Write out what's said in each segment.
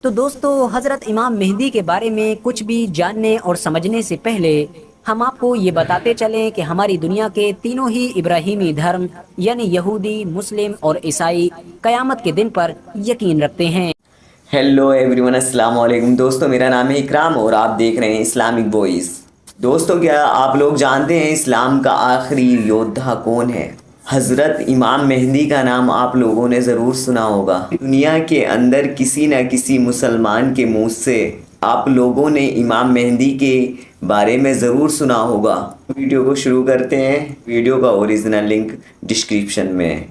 تو دوستو حضرت امام مہدی کے بارے میں کچھ بھی جاننے اور سمجھنے سے پہلے ہم آپ کو یہ بتاتے چلیں کہ ہماری دنیا کے تینوں ہی ابراہیمی دھرم یعنی یہودی، مسلم اور عیسائی قیامت کے دن پر یقین رکھتے ہیں۔ ہیلو ایوری ون، السلام علیکم دوستو، میرا نام ہے اکرام اور آپ دیکھ رہے ہیں اسلامک وائس۔ دوستو، کیا آپ لوگ جانتے ہیں اسلام کا آخری یودھا کون ہے؟ حضرت امام مہدی کا نام آپ لوگوں نے ضرور سنا ہوگا۔ دنیا کے اندر کسی نہ کسی مسلمان کے منہ سے آپ لوگوں نے امام مہدی کے بارے میں ضرور سنا ہوگا۔ ویڈیو کو شروع کرتے ہیں۔ ویڈیو کا اوریجنل لنک ڈسکرپشن میں ہے۔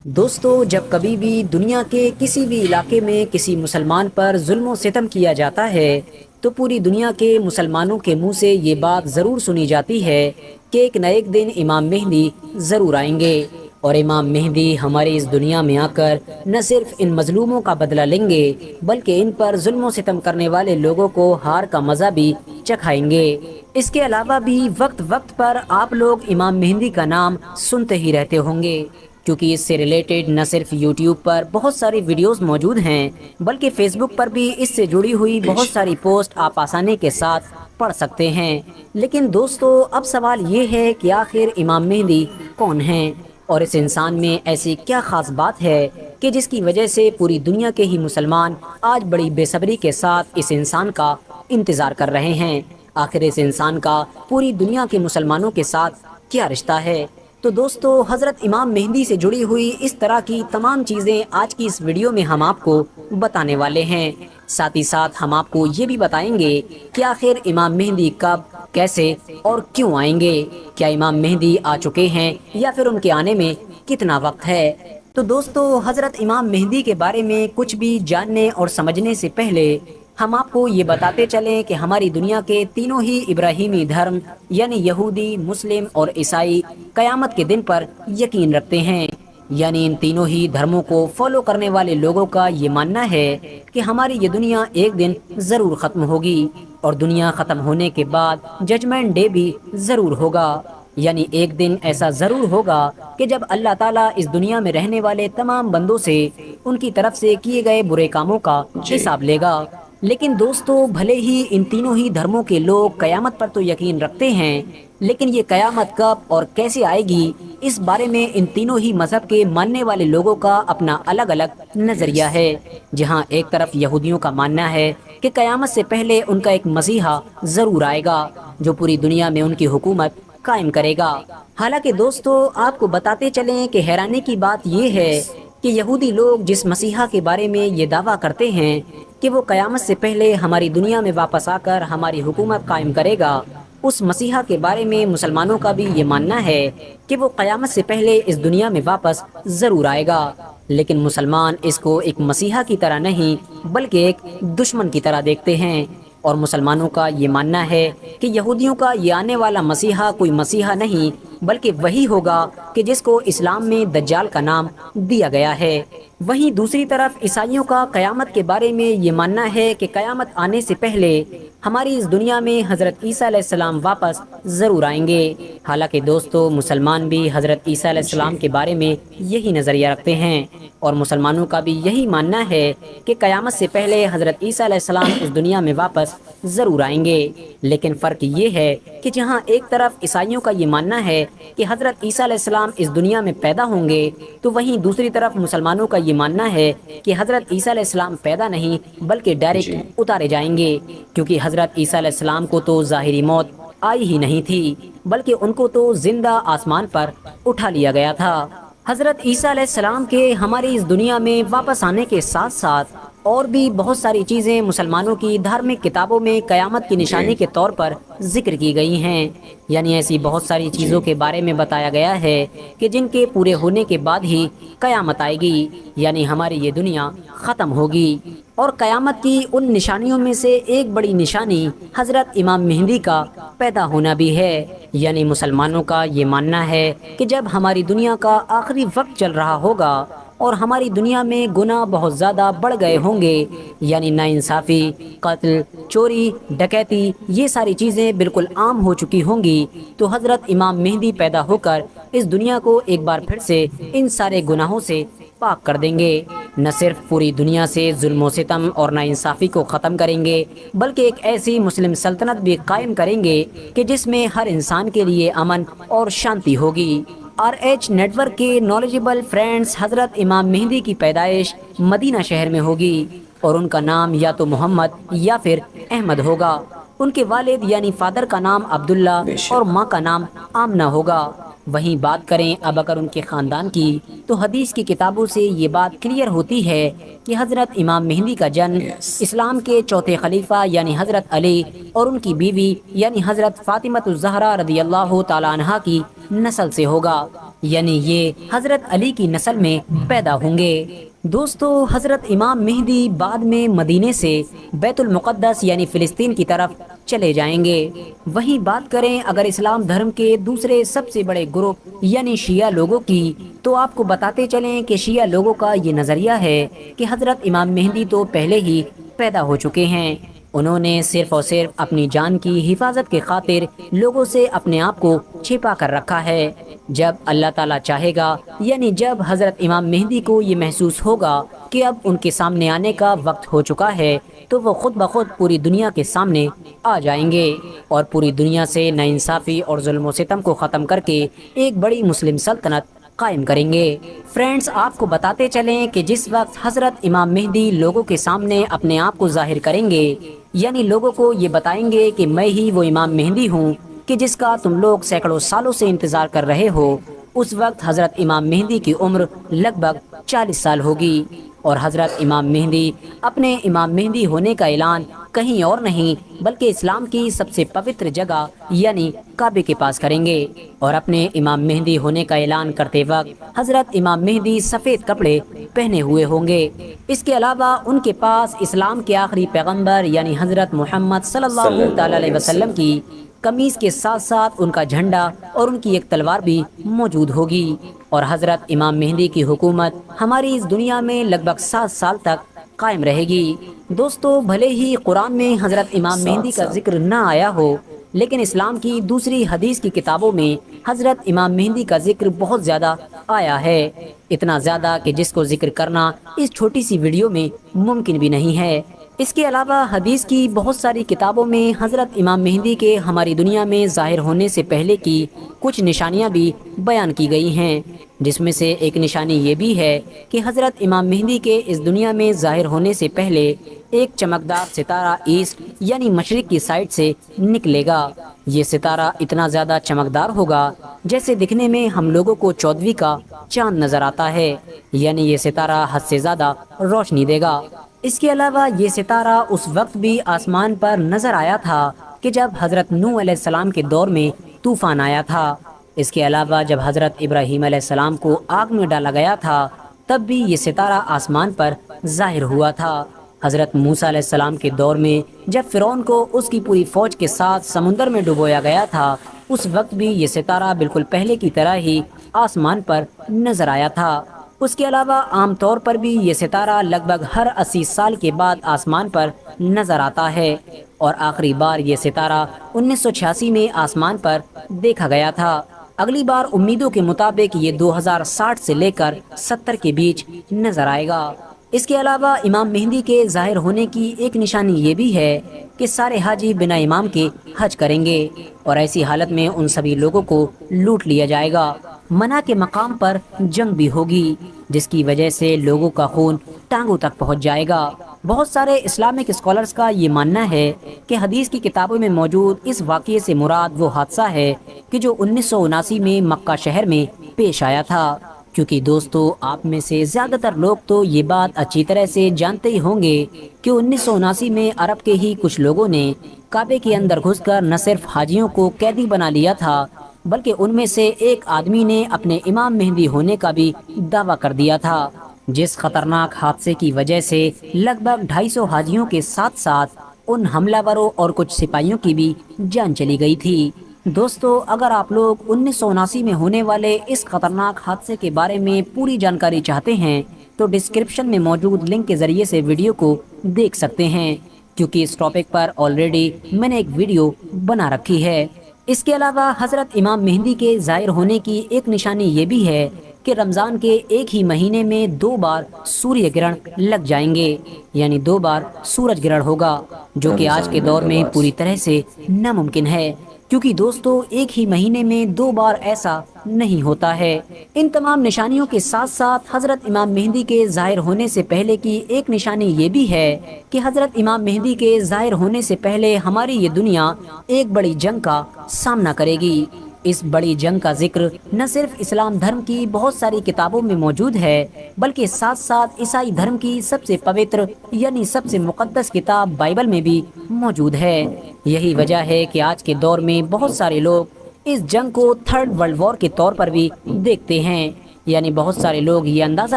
دوستو، جب کبھی بھی دنیا کے کسی بھی علاقے میں کسی مسلمان پر ظلم و ستم کیا جاتا ہے تو پوری دنیا کے مسلمانوں کے منہ سے یہ بات ضرور سنی جاتی ہے کہ ایک نہ ایک دن امام مہدی ضرور آئیں گے، اور امام مہدی ہماری اس دنیا میں آ کر نہ صرف ان مظلوموں کا بدلہ لیں گے بلکہ ان پر ظلم و ستم کرنے والے لوگوں کو ہار کا مزہ بھی چکھائیں گے۔ اس کے علاوہ بھی وقت وقت پر آپ لوگ امام مہدی کا نام سنتے ہی رہتے ہوں گے، کیونکہ اس سے ریلیٹڈ نہ صرف یوٹیوب پر بہت ساری ویڈیوز موجود ہیں بلکہ فیس بک پر بھی اس سے جڑی ہوئی بہت ساری پوسٹ آپ آسانی کے ساتھ پڑھ سکتے ہیں۔ لیکن دوستو، اب سوال یہ ہے کہ آخر امام مہدی کون ہیں، اور اس انسان میں ایسی کیا خاص بات ہے کہ جس کی وجہ سے پوری دنیا کے ہی مسلمان آج بڑی بے صبری کے ساتھ اس انسان کا انتظار کر رہے ہیں۔ آخر اس انسان کا پوری دنیا کے مسلمانوں کے ساتھ کیا رشتہ ہے؟ تو دوستو، حضرت امام مہدی سے جڑی ہوئی اس طرح کی تمام چیزیں آج کی اس ویڈیو میں ہم آپ کو بتانے والے ہیں۔ ساتھ ہی ساتھ ہم آپ کو یہ بھی بتائیں گے کہ آخر امام مہدی کب، کیسے اور کیوں آئیں گے، کیا امام مہدی آ چکے ہیں یا پھر ان کے آنے میں کتنا وقت ہے۔ تو دوستو، حضرت امام مہدی کے بارے میں کچھ بھی جاننے اور سمجھنے سے پہلے ہم آپ کو یہ بتاتے چلیں کہ ہماری دنیا کے تینوں ہی ابراہیمی دھرم یعنی یہودی، مسلم اور عیسائی قیامت کے دن پر یقین رکھتے ہیں۔ یعنی ان تینوں ہی دھرموں کو فالو کرنے والے لوگوں کا یہ ماننا ہے کہ ہماری یہ دنیا ایک دن ضرور ختم ہوگی، اور دنیا ختم ہونے کے بعد ججمنٹ ڈے بھی ضرور ہوگا۔ یعنی ایک دن ایسا ضرور ہوگا کہ جب اللہ تعالیٰ اس دنیا میں رہنے والے تمام بندوں سے ان کی طرف سے کیے گئے برے کاموں کا حساب لے گا۔ لیکن دوستو، بھلے ہی ان تینوں ہی دھرموں کے لوگ قیامت پر تو یقین رکھتے ہیں، لیکن یہ قیامت کب اور کیسے آئے گی، اس بارے میں ان تینوں ہی مذہب کے ماننے والے لوگوں کا اپنا الگ الگ نظریہ ہے۔ جہاں ایک طرف یہودیوں کا ماننا ہے کہ قیامت سے پہلے ان کا ایک مسیحا ضرور آئے گا جو پوری دنیا میں ان کی حکومت قائم کرے گا۔ حالانکہ دوستو، آپ کو بتاتے چلیں کہ حیرانی کی بات یہ ہے کہ یہودی لوگ جس مسیحا کے بارے میں یہ دعویٰ کرتے ہیں کہ وہ قیامت سے پہلے ہماری دنیا میں واپس آ کر ہماری حکومت قائم کرے گا، اس مسیحا کے بارے میں مسلمانوں کا بھی یہ ماننا ہے کہ وہ قیامت سے پہلے اس دنیا میں واپس ضرور آئے گا۔ لیکن مسلمان اس کو ایک مسیحا کی طرح نہیں بلکہ ایک دشمن کی طرح دیکھتے ہیں، اور مسلمانوں کا یہ ماننا ہے کہ یہودیوں کا یہ آنے والا مسیحا کوئی مسیحا نہیں بلکہ وہی ہوگا کہ جس کو اسلام میں دجال کا نام دیا گیا ہے۔ وہیں دوسری طرف عیسائیوں کا قیامت کے بارے میں یہ ماننا ہے کہ قیامت آنے سے پہلے ہماری اس دنیا میں حضرت عیسیٰ علیہ السلام واپس ضرور آئیں گے۔ حالانکہ دوستو، مسلمان بھی حضرت عیسیٰ علیہ السلام کے بارے میں یہی نظریہ رکھتے ہیں، اور مسلمانوں کا بھی یہی ماننا ہے کہ قیامت سے پہلے حضرت عیسیٰ علیہ السلام اس دنیا میں واپس ضرور آئیں گے۔ لیکن فرق یہ ہے کہ جہاں ایک طرف عیسائیوں کا یہ ماننا ہے کہ حضرت عیسیٰ علیہ السلام اس دنیا میں پیدا ہوں گے، تو وہیں دوسری طرف مسلمانوں کا یہ ماننا ہے کہ حضرت عیسیٰ علیہ السلام پیدا نہیں بلکہ ڈائریکٹ اتارے جائیں گے، کیونکہ حضرت عیسیٰ علیہ السلام کو تو ظاہری موت آئی ہی نہیں تھی بلکہ ان کو تو زندہ آسمان پر اٹھا لیا گیا تھا۔ حضرت عیسیٰ علیہ السلام کے ہماری اس دنیا میں واپس آنے کے ساتھ ساتھ اور بھی بہت ساری چیزیں مسلمانوں کی دھارمک کتابوں میں قیامت کی نشانی کے طور پر ذکر کی گئی ہیں۔ یعنی ایسی بہت ساری چیزوں کے بارے میں بتایا گیا ہے کہ جن کے پورے ہونے کے بعد ہی قیامت آئے گی، یعنی ہماری یہ دنیا ختم ہوگی۔ اور قیامت کی ان نشانیوں میں سے ایک بڑی نشانی حضرت امام مہدی کا پیدا ہونا بھی ہے۔ یعنی مسلمانوں کا یہ ماننا ہے کہ جب ہماری دنیا کا آخری وقت چل رہا ہوگا اور ہماری دنیا میں گناہ بہت زیادہ بڑھ گئے ہوں گے، یعنی ناانصافی، قتل، چوری، ڈکیتی، یہ ساری چیزیں بالکل عام ہو چکی ہوں گی، تو حضرت امام مہدی پیدا ہو کر اس دنیا کو ایک بار پھر سے ان سارے گناہوں سے پاک کر دیں گے۔ نہ صرف پوری دنیا سے ظلم و ستم اور ناانصافی کو ختم کریں گے، بلکہ ایک ایسی مسلم سلطنت بھی قائم کریں گے کہ جس میں ہر انسان کے لیے امن اور شانتی ہوگی۔ RH نیٹ ورک کے نالجبل فرینڈز، حضرت امام مہدی کی پیدائش مدینہ شہر میں ہوگی اور ان کا نام یا تو محمد یا پھر احمد ہوگا۔ ان کے والد یعنی فادر کا نام عبداللہ بے شک۔ اور ماں کا نام آمنہ ہوگا۔ وہیں بات کریں اب اگر ان کے خاندان کی، تو حدیث کی کتابوں سے یہ بات کلیئر ہوتی ہے کہ حضرت امام مہدی کا جنم اسلام کے چوتھے خلیفہ یعنی حضرت علی اور ان کی بیوی یعنی حضرت فاطمہ الزہرا رضی اللہ تعالی عنہا کی نسل سے ہوگا، یعنی یہ حضرت علی کی نسل میں پیدا ہوں گے۔ دوستو، حضرت امام مہدی بعد میں مدینے سے بیت المقدس یعنی فلسطین کی طرف چلے جائیں گے۔ وہیں بات کریں اگر اسلام دھرم کے دوسرے سب سے بڑے گروپ یعنی شیعہ لوگوں کی، تو آپ کو بتاتے چلیں کہ شیعہ لوگوں کا یہ نظریہ ہے کہ حضرت امام مہدی تو پہلے ہی پیدا ہو چکے ہیں۔ انہوں نے صرف اور صرف اپنی جان کی حفاظت کے خاطر لوگوں سے اپنے آپ کو چھپا کر رکھا ہے۔ جب اللہ تعالیٰ چاہے گا، یعنی جب حضرت امام مہدی کو یہ محسوس ہوگا کہ اب ان کے سامنے آنے کا وقت ہو چکا ہے، تو وہ خود بخود پوری دنیا کے سامنے آ جائیں گے اور پوری دنیا سے ناانصافی اور ظلم و ستم کو ختم کر کے ایک بڑی مسلم سلطنت قائم کریں گے۔ فرینڈز، آپ کو بتاتے چلیں کہ جس وقت حضرت امام مہدی لوگوں کے سامنے اپنے آپ کو ظاہر کریں گے، یعنی لوگوں کو یہ بتائیں گے کہ میں ہی وہ امام مہدی ہوں کہ جس کا تم لوگ سینکڑوں سالوں سے انتظار کر رہے ہو، اس وقت حضرت امام مہدی کی عمر لگ بھگ 40 سال ہوگی اور حضرت امام مہدی اپنے امام مہدی ہونے کا اعلان کہیں اور نہیں بلکہ اسلام کی سب سے پوتر جگہ یعنی کعبے کے پاس کریں گے۔ اور اپنے امام مہدی ہونے کا اعلان کرتے وقت حضرت امام مہدی سفید کپڑے پہنے ہوئے ہوں گے۔ اس کے علاوہ ان کے پاس اسلام کے آخری پیغمبر یعنی حضرت محمد صلی اللہ تعالی علیہ وسلم کی قمیص کے ساتھ ساتھ ان کا جھنڈا اور ان کی ایک تلوار بھی موجود ہوگی، اور حضرت امام مہدی کی حکومت ہماری اس دنیا میں لگ بھگ 7 سال تک قائم رہے گی۔ دوستو، بھلے ہی قرآن میں حضرت امام مہدی کا ذکر نہ آیا ہو، لیکن اسلام کی دوسری حدیث کی کتابوں میں حضرت امام مہدی کا ذکر بہت زیادہ آیا ہے، اتنا زیادہ کہ جس کو ذکر کرنا اس چھوٹی سی ویڈیو میں ممکن بھی نہیں ہے۔ اس کے علاوہ حدیث کی بہت ساری کتابوں میں حضرت امام مہدی کے ہماری دنیا میں ظاہر ہونے سے پہلے کی کچھ نشانیاں بھی بیان کی گئی ہیں، جس میں سے ایک نشانی یہ بھی ہے کہ حضرت امام مہدی کے اس دنیا میں ظاہر ہونے سے پہلے ایک چمکدار ستارہ ایسٹ یعنی مشرق کی سائڈ سے نکلے گا۔ یہ ستارہ اتنا زیادہ چمکدار ہوگا جیسے دکھنے میں ہم لوگوں کو 14ویں کا چاند نظر آتا ہے، یعنی یہ ستارہ حد سے زیادہ روشنی دے گا۔ اس کے علاوہ یہ ستارہ اس وقت بھی آسمان پر نظر آیا تھا کہ جب حضرت نوح علیہ السلام کے دور میں طوفان آیا تھا۔ اس کے علاوہ جب حضرت ابراہیم علیہ السلام کو آگ میں ڈالا گیا تھا، تب بھی یہ ستارہ آسمان پر ظاہر ہوا تھا۔ حضرت موسیٰ علیہ السلام کے دور میں جب فرعون کو اس کی پوری فوج کے ساتھ سمندر میں ڈبویا گیا تھا، اس وقت بھی یہ ستارہ بالکل پہلے کی طرح ہی آسمان پر نظر آیا تھا۔ اس کے علاوہ عام طور پر بھی یہ ستارہ لگ بھگ ہر 80 سال کے بعد آسمان پر نظر آتا ہے، اور آخری بار یہ ستارہ 1986 میں آسمان پر دیکھا گیا تھا۔ اگلی بار امیدوں کے مطابق یہ 2060 سے لے کر 70 کے بیچ نظر آئے گا۔ اس کے علاوہ امام مہدی کے ظاہر ہونے کی ایک نشانی یہ بھی ہے کہ سارے حاجی بنا امام کے حج کریں گے، اور ایسی حالت میں ان سبھی لوگوں کو لوٹ لیا جائے گا۔ منع کے مقام پر جنگ بھی ہوگی، جس کی وجہ سے لوگوں کا خون ٹانگوں تک پہنچ جائے گا۔ بہت سارے اسلامک اسکالرز کا یہ ماننا ہے کہ حدیث کی کتابوں میں موجود اس واقعے سے مراد وہ حادثہ ہے کہ جو 1979 میں مکہ شہر میں پیش آیا تھا، کیونکہ دوستو آپ میں سے زیادہ تر لوگ تو یہ بات اچھی طرح سے جانتے ہی ہوں گے کہ 1979 میں عرب کے ہی کچھ لوگوں نے کعبے کے اندر گھس کر نہ صرف حاجیوں کو قیدی بنا لیا تھا، بلکہ ان میں سے ایک آدمی نے اپنے امام مہدی ہونے کا بھی دعویٰ کر دیا تھا، جس خطرناک حادثے کی وجہ سے لگ بھگ 250 حاجیوں کے ساتھ ساتھ ان حملہ وروں اور کچھ سپاہیوں کی بھی جان چلی گئی تھی۔ دوستو، اگر آپ لوگ 1979 میں ہونے والے اس خطرناک حادثے کے بارے میں پوری جانکاری چاہتے ہیں تو ڈسکرپشن میں موجود لنک کے ذریعے سے ویڈیو کو دیکھ سکتے ہیں، کیونکہ اس ٹاپک پر آلریڈی میں نے ایک ویڈیو بنا رکھی ہے۔ اس کے علاوہ حضرت امام مہدی کے ظاہر ہونے کی ایک نشانی یہ بھی ہے کہ رمضان کے ایک ہی مہینے میں 2 بار سوریہ گرہن لگ جائیں گے، یعنی 2 بار سورج گرہن ہوگا، جو کہ آج کے دور میں پوری طرح سے ناممکن ہے، کیونکہ دوستو ایک ہی مہینے میں 2 بار ایسا نہیں ہوتا ہے۔ ان تمام نشانیوں کے ساتھ ساتھ حضرت امام مہدی کے ظاہر ہونے سے پہلے کی ایک نشانی یہ بھی ہے کہ حضرت امام مہدی کے ظاہر ہونے سے پہلے ہماری یہ دنیا ایک بڑی جنگ کا سامنا کرے گی۔ اس بڑی جنگ کا ذکر نہ صرف اسلام دھرم کی بہت ساری کتابوں میں موجود ہے، بلکہ ساتھ ساتھ عیسائی دھرم کی سب سے پوتر یعنی سب سے مقدس کتاب بائبل میں بھی موجود ہے۔ یہی وجہ ہے کہ آج کے دور میں بہت سارے لوگ اس جنگ کو 3rd ورلڈ وار کے طور پر بھی دیکھتے ہیں، یعنی بہت سارے لوگ یہ اندازہ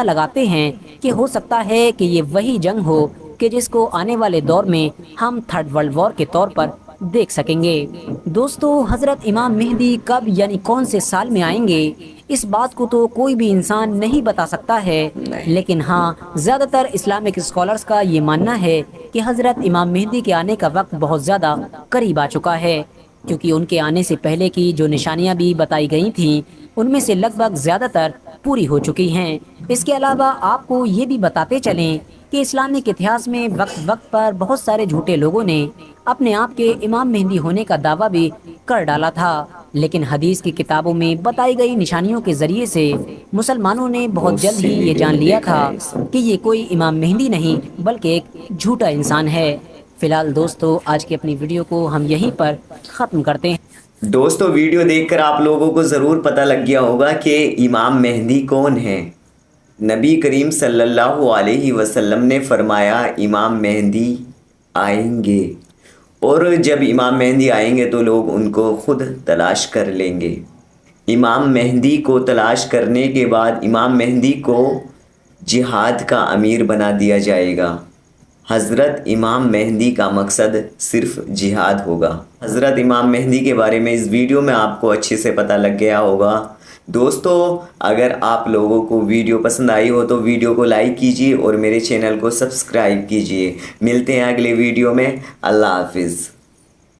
لگاتے ہیں کہ ہو سکتا ہے کہ یہ وہی جنگ ہو کہ جس کو آنے والے دور میں ہم 3rd ورلڈ وار کے طور پر دیکھ سکیں گے۔ دوستو حضرت امام مہدی کب یعنی کون سے سال میں آئیں گے، اس بات کو تو کوئی بھی انسان نہیں بتا سکتا ہے، لیکن ہاں زیادہ تر اسلامک اسکالرز کا یہ ماننا ہے کہ حضرت امام مہدی کے آنے کا وقت بہت زیادہ قریب آ چکا ہے، کیونکہ ان کے آنے سے پہلے کی جو نشانیاں بھی بتائی گئی تھیں ان میں سے لگ بھگ زیادہ تر پوری ہو چکی ہیں۔ اس کے علاوہ آپ کو یہ بھی بتاتے چلیں کہ اسلامک اتہاس میں وقت وقت پر بہت سارے جھوٹے لوگوں نے اپنے آپ کے امام مہدی ہونے کا دعویٰ بھی کر ڈالا تھا، لیکن حدیث کی کتابوں میں بتائی گئی نشانیوں کے ذریعے سے مسلمانوں نے بہت جلد ہی یہ جان لیا تھا کہ یہ کوئی امام مہدی نہیں بلکہ ایک جھوٹا انسان ہے۔ فی الحال دوستو آج کی اپنی ویڈیو کو ہم یہیں پر ختم کرتے ہیں۔ دوستو ویڈیو دیکھ کر آپ لوگوں کو ضرور پتہ لگ گیا ہوگا کہ امام مہدی کون ہے۔ نبی کریم صلی اللہ علیہ وسلم نے فرمایا امام مہدی آئیں گے، اور جب امام مہدی آئیں گے تو لوگ ان کو خود تلاش کر لیں گے۔ امام مہدی کو تلاش کرنے کے بعد امام مہدی کو جہاد کا امیر بنا دیا جائے گا۔ حضرت امام مہدی کا مقصد صرف جہاد ہوگا۔ حضرت امام مہدی کے بارے میں اس ویڈیو میں آپ کو اچھے سے پتہ لگ گیا ہوگا۔ دوستو اگر آپ لوگوں کو ویڈیو پسند آئی ہو تو ویڈیو کو لائک کیجیے اور میرے چینل کو سبسکرائب کیجیے۔ ملتے ہیں اگلے ویڈیو میں۔ اللہ حافظ۔